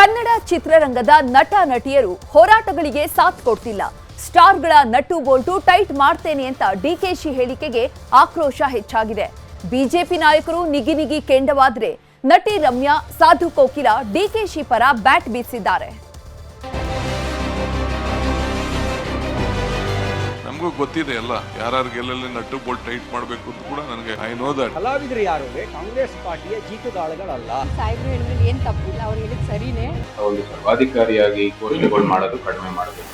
ಕನ್ನಡ ಚಿತ್ರರಂಗದ ನಟ ನಟಿಯರು ಹೋರಾಟಗಳಿಗೆ ಸಾಥ್ ಕೊಡ್ತಿಲ್ಲ. ಸ್ಟಾರ್ಗಳ ನಟ್ಟು ಬೋಲ್ಟು ಟೈಟ್ ಮಾಡ್ತೇನೆ ಅಂತ ಡಿಕೆಶಿ ಹೇಳಿಕೆಗೆ ಆಕ್ರೋಶ ಹೆಚ್ಚಾಗಿದೆ. ಬಿಜೆಪಿ ನಾಯಕರು ನಿಗಿ ಕೆಂಡವಾದ್ರೆ ನಟಿ ರಮ್ಯಾ, ಸಾಧು ಕೋಕಿಲ ಡಿಕೆಶಿ ಪರ ಬ್ಯಾಟ್ ಬೀಸಿದ್ದಾರೆ. ನಮಗೂ ಗೊತ್ತಿದೆ ಎಲ್ಲ ಯಾರ್ಯಾರಿಗೆ ಎಲ್ಲೆಲ್ಲಿ ನಟ್ಟು ಬೋಲ್ಟ್ ಟೈಟ್ ಮಾಡಬೇಕು ಅಂತ ಕೂಡ ನನಗೆ ಐ ನೋ ದಟ್. ಕಲಾವಿದರು ಯಾರು ಕಾಂಗ್ರೆಸ್ ಪಾರ್ಟಿಯ ಜೀತದಾಳುಗಳಲ್ಲ. ಸಾಹೇಬ್ರು ಹೇಳಿದ್ರೆ ಏನು ತಪ್ಪಿಲ್ಲ, ಅವ್ರು ಹೇಳಿದ್ ಸರಿನೇ. ಒಂದು ಸರ್ವಾಧಿಕಾರಿಯಾಗಿ ಘೋಷಣೆಗಳು ಮಾಡೋದು ಕಡಿಮೆ ಮಾಡಬೇಕು.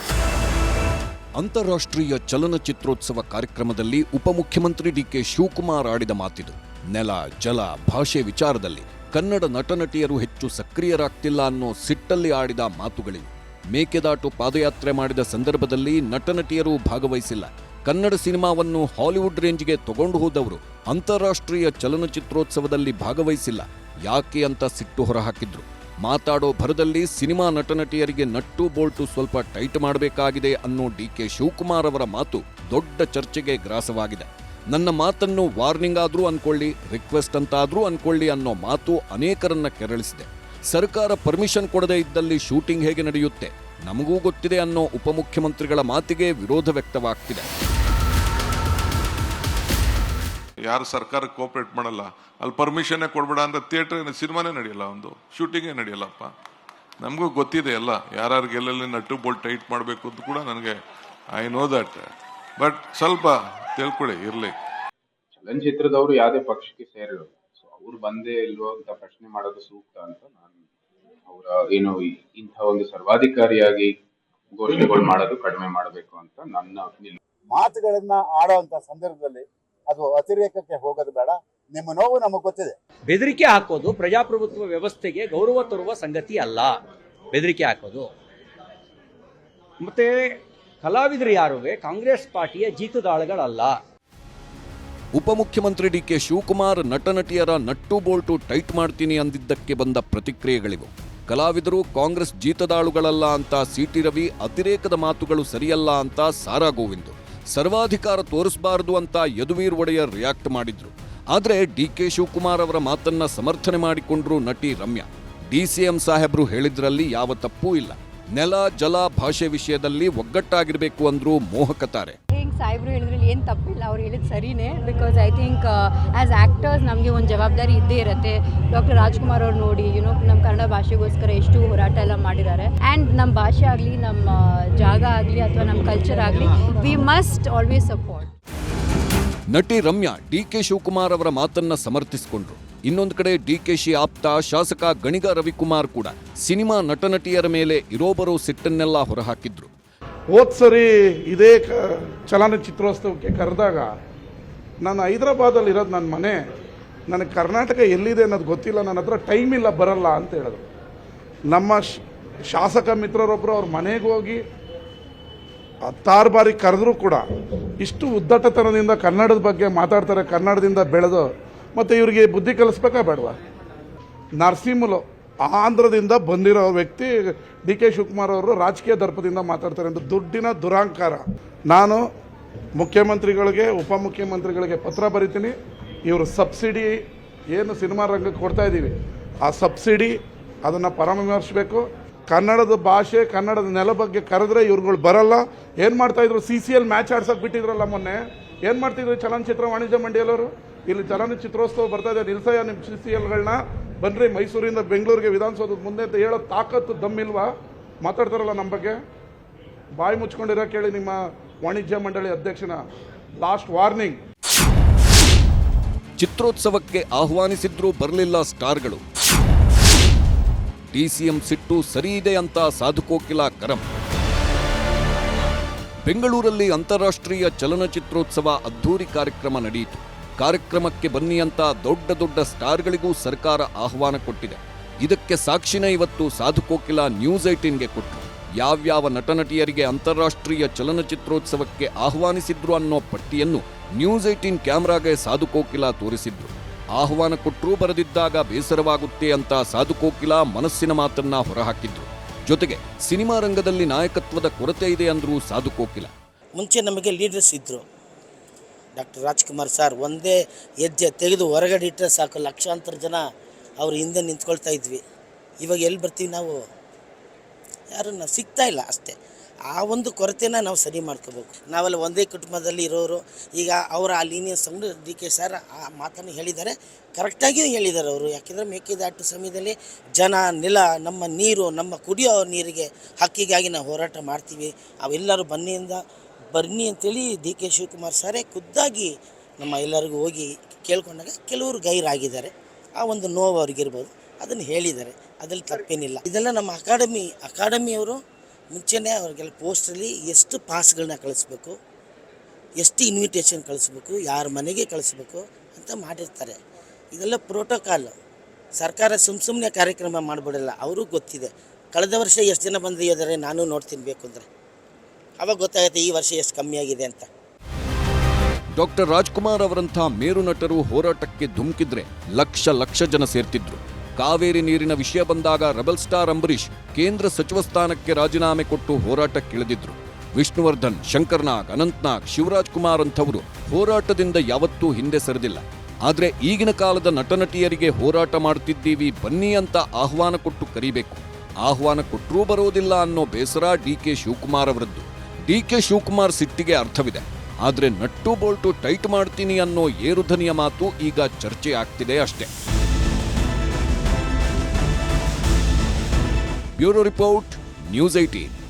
ಅಂತಾರಾಷ್ಟ್ರೀಯ ಚಲನಚಿತ್ರೋತ್ಸವ ಕಾರ್ಯಕ್ರಮದಲ್ಲಿ ಉಪಮುಖ್ಯಮಂತ್ರಿ ಡಿಕೆ ಶಿವಕುಮಾರ್ ಆಡಿದ ಮಾತಿದು. ನೆಲ, ಜಲ, ಭಾಷೆ ವಿಚಾರದಲ್ಲಿ ಕನ್ನಡ ನಟನಟಿಯರು ಹೆಚ್ಚು ಸಕ್ರಿಯರಾಗ್ತಿಲ್ಲ ಅನ್ನೋ ಸಿಟ್ಟಲ್ಲಿ ಆಡಿದ ಮಾತುಗಳಿವೆ. ಮೇಕೆದಾಟು ಪಾದಯಾತ್ರೆ ಮಾಡಿದ ಸಂದರ್ಭದಲ್ಲಿ ನಟನಟಿಯರು ಭಾಗವಹಿಸಿಲ್ಲ. ಕನ್ನಡ ಸಿನಿಮಾವನ್ನು ಹಾಲಿವುಡ್ ರೇಂಜ್ಗೆ ತಗೊಂಡು ಹೋದವರು ಅಂತಾರಾಷ್ಟ್ರೀಯ ಚಲನಚಿತ್ರೋತ್ಸವದಲ್ಲಿ ಭಾಗವಹಿಸಿಲ್ಲ. ಯಾಕೆ ಅಂತ ಸಿಟ್ಟು ಹೊರಹಾಕಿದ್ರು. ಮಾತಾಡೋ ಭರದಲ್ಲಿ ಸಿನಿಮಾ ನಟನಟಿಯರಿಗೆ ನಟ್ಟು ಬೋಲ್ಟು ಸ್ವಲ್ಪ ಟೈಟ್ ಮಾಡಬೇಕಾಗಿದೆ ಅನ್ನೋ ಡಿಕೆ ಶಿವಕುಮಾರ್ ಅವರ ಮಾತು ದೊಡ್ಡ ಚರ್ಚೆಗೆ ಗ್ರಾಸವಾಗಿದೆ. ನನ್ನ ಮಾತನ್ನು ವಾರ್ನಿಂಗ್ ಆದ್ರೂ ಅನ್ಕೊಳ್ಳಿ, ರಿಕ್ವೆಸ್ಟ್ ಅಂತಾದ್ರೂ ಅನ್ಕೊಳ್ಳಿ ಅನ್ನೋ ಮಾತು ಅನೇಕರನ್ನ ಕೆರಳಿಸಿದೆ. ಸರ್ಕಾರ ಪರ್ಮಿಷನ್ ಕೊಡದೇ ಇದ್ದಲ್ಲಿ ಶೂಟಿಂಗ್ ಹೇಗೆ ನಡೆಯುತ್ತೆ, ನಮಗೂ ಗೊತ್ತಿದೆ ಅನ್ನೋ ಉಪಮುಖ್ಯಮಂತ್ರಿಗಳ ಮಾತಿಗೆ ವಿರೋಧ ವ್ಯಕ್ತವಾಗ್ತಿದೆ. ಯಾರು ಸರ್ಕಾರಕ್ಕೆ ಕೋಆಪರೇಟ್ ಮಾಡಲ್ಲ ಅಲ್ಲಿ ಪರ್ಮಿಷನ್ನೇ ಕೊಡ್ಬೇಡ ಅಂತ ಥಿಯೇಟರ್ ಸಿನಿಮಾನೇ ನಡೆಯಲ್ಲ, ಒಂದು ಶೂಟಿಂಗೇ ನಡೆಯಲ್ಲಪ್ಪ. ನಮಗೂ ಗೊತ್ತಿದೆ ಎಲ್ಲ ಯಾರ್ಯಾರಿಗೆ ಎಲ್ಲೆಲ್ಲಿ ನಟ್ಟು ಬೋಲ್ಟ್ ಟೈಟ್ ಮಾಡಬೇಕು ಅಂತ ಕೂಡ ನನಗೆ ಐ ನೋ ದಟ್. ಬಟ್ ಸ್ವಲ್ಪ ತಿಳ್ಕೊಳ್ಳಿ ಇರಲಿ. ಚಲನಚಿತ್ರದವರು ಯಾವುದೇ ಪಕ್ಷಕ್ಕೆ ಸೇರಿರೋದು, ಸೊ ಅವ್ರು ಬಂದೇ ಇಲ್ವೋ ಅಂತ ಪ್ರಶ್ನೆ ಮಾಡೋದು ಸೂಕ್ತ ಅಂತ ನಾನು ಅವರ ಏನು ಇಂಥ ಒಂದು ಸರ್ವಾಧಿಕಾರಿಯಾಗಿ ಘೋಷಣೆಗಳು ಮಾಡೋದು ಕಡಿಮೆ ಮಾಡಬೇಕು ಅಂತ ನನ್ನ ಮಾತುಗಳನ್ನ ಆಡುವಂತ ಸಂದರ್ಭದಲ್ಲಿ ಅದು ಅತಿರೇಕಕ್ಕೆ ಹೋಗೋದು ಬೇಡ. ನಿಮ್ಮ ನೋವು ನಮಗೆ ಗೊತ್ತಿದೆ. ಬೆದರಿಕೆ ಹಾಕೋದು ಪ್ರಜಾಪ್ರಭುತ್ವ ವ್ಯವಸ್ಥೆಗೆ ಗೌರವ ತರುವ ಸಂಗತಿ ಅಲ್ಲ. ಬೆದರಿಕೆ ಹಾಕೋದು ಮತ್ತೆ ಕಲಾವಿದರು ಯಾರು ಕಾಂಗ್ರೆಸ್ ಪಾರ್ಟಿಯ ಜೀತದಾಳುಗಳಲ್ಲ. ಉಪಮುಖ್ಯಮಂತ್ರಿ ಡಿಕೆ ಶಿವಕುಮಾರ್ ನಟನಟಿಯರ ನಟ್ಟು ಬೋಲ್ಟು ಟೈಟ್ ಮಾಡ್ತೀನಿ ಅಂದಿದ್ದಕ್ಕೆ ಬಂದ ಪ್ರತಿಕ್ರಿಯೆಗಳಿವು. ಕಲಾವಿದರು ಕಾಂಗ್ರೆಸ್ ಜೀತದಾಳುಗಳಲ್ಲ ಅಂತ ಸಿಟಿ ರವಿ, ಅತಿರೇಕದ ಮಾತುಗಳು ಸರಿಯಲ್ಲ ಅಂತ ಸಾರಾ ಗೋವಿಂದು, ಸರ್ವಾಧಿಕಾರ ತೋರಿಸಬಾರದು ಅಂತ ಯದುವೀರ್ ಒಡೆಯರ್ ರಿಯಾಕ್ಟ್ ಮಾಡಿದ್ರು. ಆದರೆ ಡಿಕೆ ಶಿವಕುಮಾರ್ ಅವರ ಮಾತನ್ನ ಸಮರ್ಥನೆ ಮಾಡಿಕೊಂಡ್ರು ನಟಿ ರಮ್ಯಾ. ಡಿಸಿಎಂ ಸಾಹೇಬ್ರು ಹೇಳಿದ್ರಲ್ಲಿ ಯಾವ ತಪ್ಪೂ ಇಲ್ಲ. ನೆಲ, ಜಲ, ಭಾಷೆ ವಿಷಯದಲ್ಲಿ ಒಗ್ಗಟ್ಟಾಗಿರ್ಬೇಕು ಅಂದ್ರು ಮೋಹಕತಾರೆ. ಸಾಹೇಬ್ರು ಹೇಳಿದ್ರಲ್ಲಿ ಏನು ತಪ್ಪಿಲ್ಲ, ಅವ್ರು ಹೇಳಿದ್ ಸರಿನೇ. Because I think as actors ನಮಗೆ ಒಂದು ಜವಾಬ್ದಾರಿ ಇದ್ದೇ ಇರುತ್ತೆ. ಡಾಕ್ಟರ್ ರಾಜ್ಕುಮಾರ್ ಅವ್ರು ನೋಡಿ ನಮ್ಮ ಕನ್ನಡ ಭಾಷೆಗೋಸ್ಕರ ಎಷ್ಟು ಹೋರಾಟ ಎಲ್ಲ ಮಾಡಿದ್ದಾರೆ. ಆ್ಯಂಡ್ ನಮ್ಮ ಭಾಷೆ ಆಗಲಿ, ನಮ್ಮ ಜಾಗ ಆಗಲಿ ಅಥವಾ ನಮ್ಮ ಕಲ್ಚರ್ ಆಗಲಿ, ವಿ ಮಸ್ಟ್ ಆಲ್ವೇಸ್ ಸಪೋರ್ಟ್. ನಟಿ ರಮ್ಯಾ ಡಿಕೆ ಶಿವಕುಮಾರ್ ಅವರ ಮಾತನ್ನ ಸಮರ್ಥಿಸಿಕೊಂಡ್ರು. ಇನ್ನೊಂದು ಕಡೆ ಡಿಕೆಶಿ ಆಪ್ತ ಶಾಸಕ ಗಣಿಗ ರವಿಕುಮಾರ್ ಕೂಡ ಸಿನಿಮಾ ನಟನಟಿಯರ ಮೇಲೆ ಇರೋಬರೋ ಸಿಟ್ಟನ್ನೆಲ್ಲ ಹೊರಹಾಕಿದ್ರು. ಹೋದ್ ಸರಿ ಇದೇ ಚಲನಚಿತ್ರೋತ್ಸವಕ್ಕೆ ಕರೆದಾಗ ನಾನು ಹೈದರಾಬಾದಲ್ಲಿ ಇರೋದು ನನ್ನ ಮನೆ, ನನಗೆ ಕರ್ನಾಟಕ ಎಲ್ಲಿದೆ ಅನ್ನೋದು ಗೊತ್ತಿಲ್ಲ, ನನ್ನ ಹತ್ರ ಟೈಮ್ ಇಲ್ಲ, ಬರಲ್ಲ ಅಂತ ಹೇಳಿದ್ರು. ನಮ್ಮ ಶಾಸಕ ಮಿತ್ರರೊಬ್ಬರು ಅವ್ರ ಮನೆಗೆ ಹೋಗಿ 10 ಬಾರಿ ಕರೆದ್ರೂ ಕೂಡ ಇಷ್ಟು ಉದ್ದಟತನದಿಂದ ಕನ್ನಡದ ಬಗ್ಗೆ ಮಾತಾಡ್ತಾರೆ. ಕನ್ನಡದಿಂದ ಬೆಳೆದು ಮತ್ತು ಇವರಿಗೆ ಬುದ್ಧಿ ಕಲಿಸ್ಬೇಕಾ ಬೇಡವಾ? ನರಸಿಂಹಲು ಆಂಧ್ರದಿಂದ ಬಂದಿರೋ ವ್ಯಕ್ತಿ ಡಿ ಕೆ ಶಿವಕುಮಾರ್ ಅವರು ರಾಜಕೀಯ ದರ್ಪದಿಂದ ಮಾತಾಡ್ತಾರೆ ಅಂತ ದುಡ್ಡಿನ ದುರಾಂಕಾರ. ನಾನು ಮುಖ್ಯಮಂತ್ರಿಗಳಿಗೆ, ಉಪಮುಖ್ಯಮಂತ್ರಿಗಳಿಗೆ ಪತ್ರ ಬರಿತೀನಿ. ಇವರು ಸಬ್ಸಿಡಿ ಏನು ಸಿನಿಮಾ ರಂಗಕ್ಕೆ ಕೊಡ್ತಾ ಇದ್ದೀವಿ, ಆ ಸಬ್ಸಿಡಿ ಅದನ್ನು ಪರಾಮರ್ಶಿಸಬೇಕು. ಕನ್ನಡದ ಭಾಷೆ, ಕನ್ನಡದ ನೆಲ ಬಗ್ಗೆ ಕರೆದ್ರೆ ಇವ್ರುಗಳು ಬರಲ್ಲ. ಏನು ಮಾಡ್ತಾಯಿದ್ರು, CCL ಮ್ಯಾಚ್ ಆಡ್ಸೋಕೆ ಬಿಟ್ಟಿದ್ರಲ್ಲ ಮೊನ್ನೆ, ಏನು ಮಾಡ್ತಿದ್ರು ಚಲನಚಿತ್ರ ವಾಣಿಜ್ಯ ಮಂಡಳಿಯವರು? ಇಲ್ಲಿ ಚಲನಚಿತ್ರೋತ್ಸವ ಬರ್ತಾ ಇದೆ, ನಿಲ್ಸಯ್ಯ ನಿಮ್ಮ CCLಗಳನ್ನ, ಬನ್ನಿರಿ ಮೈಸೂರಿಂದ ಬೆಂಗಳೂರಿಗೆ ವಿಧಾನಸೌಧದ ಮುಂದೆ ಅಂತ ಹೇಳೋ ತಾಕತ್ತು ದಮ್ಮಿಲ್ವಾ? ಮಾತಾಡ್ತಾರಲ್ಲ ನಮ್ಮ ಬಗ್ಗೆ. ಬಾಯಿ ಮುಚ್ಕೊಂಡಿರೋ ಕೇಳಿ ನಿಮ್ಮ ವಾಣಿಜ್ಯ ಮಂಡಳಿ ಅಧ್ಯಕ್ಷನ. Last warning. ಚಿತ್ರೋತ್ಸವಕ್ಕೆ ಆಹ್ವಾನಿಸಿದ್ರೂ ಬರಲಿಲ್ಲ ಸ್ಟಾರ್ಗಳು. ಡಿಸಿಎಂ ಸಿಟ್ಟು ಸರಿ ಇದೆ ಅಂತ ಸಾಧು ಕೋಕಿಲ ಕರಂ. ಬೆಂಗಳೂರಲ್ಲಿ ಅಂತಾರಾಷ್ಟ್ರೀಯ ಚಲನಚಿತ್ರೋತ್ಸವ ಅದ್ಧೂರಿ ಕಾರ್ಯಕ್ರಮ ನಡೆಯಿತು. ಕಾರ್ಯಕ್ರಮಕ್ಕೆ ಬನ್ನಿ ಅಂತ ದೊಡ್ಡ ದೊಡ್ಡ ಸ್ಟಾರ್ಗಳಿಗೂ ಸರ್ಕಾರ ಆಹ್ವಾನ ಕೊಟ್ಟಿದೆ. ಇದಕ್ಕೆ ಸಾಕ್ಷಿನ ಇವತ್ತು ಸಾಧು ಕೋಕಿಲ ನ್ಯೂಸ್ 18ಗೆ ಕೊಟ್ಟರು. ಯಾವ್ಯಾವ ನಟನಟಿಯರಿಗೆ ಅಂತಾರಾಷ್ಟ್ರೀಯ ಚಲನಚಿತ್ರೋತ್ಸವಕ್ಕೆ ಆಹ್ವಾನಿಸಿದ್ರು ಅನ್ನೋ ಪಟ್ಟಿಯನ್ನು ನ್ಯೂಸ್ 18 ಕ್ಯಾಮ್ರಾಗೆ ಸಾಧು ಕೋಕಿಲ ತೋರಿಸಿದ್ರು. ಆಹ್ವಾನ ಕೊಟ್ಟರೂ ಬರೆದಿದ್ದಾಗ ಬೇಸರವಾಗುತ್ತೆ ಅಂತ ಸಾಧು ಕೋಕಿಲ ಮನಸ್ಸಿನ ಮಾತನ್ನ ಹೊರಹಾಕಿದ್ರು. ಜೊತೆಗೆ ಸಿನಿಮಾ ರಂಗದಲ್ಲಿ ನಾಯಕತ್ವದ ಕೊರತೆ ಇದೆ ಅಂದ್ರು ಸಾಧು ಕೋಕಿಲ. ಮುಂಚೆ ನಮಗೆ ಲೀಡರ್ಸ್ ಇದ್ದರು. ಡಾಕ್ಟರ್ ರಾಜ್ಕುಮಾರ್ ಸರ್ ಒಂದೇ ಹೆಜ್ಜೆ ತೆಗೆದು ಹೊರಗಡೆ ಇಟ್ಟರೆ ಸಾಕು, ಲಕ್ಷಾಂತರ ಜನ ಅವ್ರ ಹಿಂದೆ ನಿಂತ್ಕೊಳ್ತಾ ಇದ್ವಿ. ಇವಾಗ ಎಲ್ಲಿ ಬರ್ತೀವಿ ನಾವು? ಯಾರು ನಾವು ಸಿಗ್ತಾ ಇಲ್ಲ ಅಷ್ಟೇ. ಆ ಒಂದು ಕೊರತೆನ ನಾವು ಸರಿ ಮಾಡ್ಕೋಬೇಕು. ನಾವೆಲ್ಲ ಒಂದೇ ಕುಟುಂಬದಲ್ಲಿ ಇರೋರು. ಈಗ ಅವರ ಆ ಲೀನಿಯನ್ಸ್ ತಗೊಂಡು ಡಿ ಕೆ ಸರ್ ಆ ಮಾತನ್ನು ಹೇಳಿದ್ದಾರೆ, ಕರೆಕ್ಟಾಗಿಯೂ ಹೇಳಿದ್ದಾರೆ ಅವರು. ಯಾಕೆಂದರೆ ಮೇಕೆದಾಟು ಸಮಯದಲ್ಲಿ ಜನ, ನೆಲ, ನಮ್ಮ ನೀರು, ನಮ್ಮ ಕುಡಿಯೋ ನೀರಿಗೆ ಹಕ್ಕಿಗಾಗಿ ನಾವು ಹೋರಾಟ ಮಾಡ್ತೀವಿ, ಅವೆಲ್ಲರೂ ಬನ್ನಿ ಅಂತೇಳಿ ಡಿ ಕೆ ಶಿವಕುಮಾರ್ ಸರೇ ಖುದ್ದಾಗಿ ನಮ್ಮ ಎಲ್ಲರಿಗೂ ಹೋಗಿ ಕೇಳ್ಕೊಂಡಾಗ ಕೆಲವರು ಗೈರಾಗಿದ್ದಾರೆ. ಆ ಒಂದು ನೋವು ಅವ್ರಿಗಿರ್ಬೋದು, ಅದನ್ನು ಹೇಳಿದ್ದಾರೆ, ಅದರಲ್ಲಿ ತಪ್ಪೇನಿಲ್ಲ. ಇದೆಲ್ಲ ನಮ್ಮ ಅಕಾಡೆಮಿಯವರು ಮುಂಚೆನೇ ಅವ್ರಿಗೆಲ್ಲ ಪೋಸ್ಟಲ್ಲಿ ಎಷ್ಟು ಪಾಸ್ಗಳನ್ನ ಕಳಿಸ್ಬೇಕು, ಎಷ್ಟು ಇನ್ವಿಟೇಷನ್ ಕಳಿಸ್ಬೇಕು, ಯಾರ ಮನೆಗೆ ಕಳಿಸ್ಬೇಕು ಅಂತ ಮಾಡಿರ್ತಾರೆ. ಇದೆಲ್ಲ ಪ್ರೋಟೋಕಾಲ್. ಸರ್ಕಾರ ಸುಮ್ಮನೆ ಕಾರ್ಯಕ್ರಮ ಮಾಡಿಬಿಡಲ್ಲ, ಅವ್ರಿಗೂ ಗೊತ್ತಿದೆ. ಕಳೆದ ವರ್ಷ ಎಷ್ಟು ಜನ ಬಂದಿದ್ದಾರೆ ನಾನು ನೋಡ್ತೀನಿ ಬೇಕು ಅಂದರೆ, ಅವಾಗ ಗೊತ್ತಾಗುತ್ತೆ ಈ ವರ್ಷ ಎಷ್ಟು ಕಮ್ಮಿ ಆಗಿದೆ ಅಂತ. ಡಾಕ್ಟರ್ ರಾಜ್ಕುಮಾರ್ ಅವರಂಥ ಮೇರು ನಟರು ಹೋರಾಟಕ್ಕೆ ಧುಮುಕಿದ್ರೆ ಲಕ್ಷ ಜನ ಸೇರ್ತಿದ್ರು. ಕಾವೇರಿ ನೀರಿನ ವಿಷಯ ಬಂದಾಗ ರೆಬಲ್ ಸ್ಟಾರ್ ಅಂಬರೀಷ್ ಕೇಂದ್ರ ಸಚಿವ ಸ್ಥಾನಕ್ಕೆ ರಾಜೀನಾಮೆ ಕೊಟ್ಟು ಹೋರಾಟಕ್ಕಿಳಿದಿದ್ರು. ವಿಷ್ಣುವರ್ಧನ್, ಶಂಕರ್ನಾಗ್, ಅನಂತ್ನಾಗ್, ಶಿವರಾಜ್ ಕುಮಾರ್ ಅಂಥವರು ಹೋರಾಟದಿಂದ ಯಾವತ್ತೂ ಹಿಂದೆ ಸರಿದಿಲ್ಲ. ಆದರೆ ಈಗಿನ ಕಾಲದ ನಟನಟಿಯರಿಗೆ ಹೋರಾಟ ಮಾಡ್ತಿದ್ದೀವಿ ಬನ್ನಿ ಅಂತ ಆಹ್ವಾನ ಕೊಟ್ಟು ಕರಿಬೇಕು. ಆಹ್ವಾನ ಕೊಟ್ಟರೂ ಬರೋದಿಲ್ಲ ಅನ್ನೋ ಬೇಸರ ಡಿ ಕೆ ಶಿವಕುಮಾರ್ ಅವರದ್ದು. ಡಿ ಕೆ ಶಿವಕುಮಾರ್ ಸಿಟ್ಟಿಗೆ ಅರ್ಥವಿದೆ. ಆದರೆ ನಟ್ಟು ಬೋಲ್ಟು ಟೈಟ್ ಮಾಡ್ತೀನಿ ಅನ್ನೋ ಏರುಧನಿಯ ಮಾತು ಈಗ ಚರ್ಚೆ ಆಗ್ತಿದೆ ಅಷ್ಟೇ. Bureau report, news 18.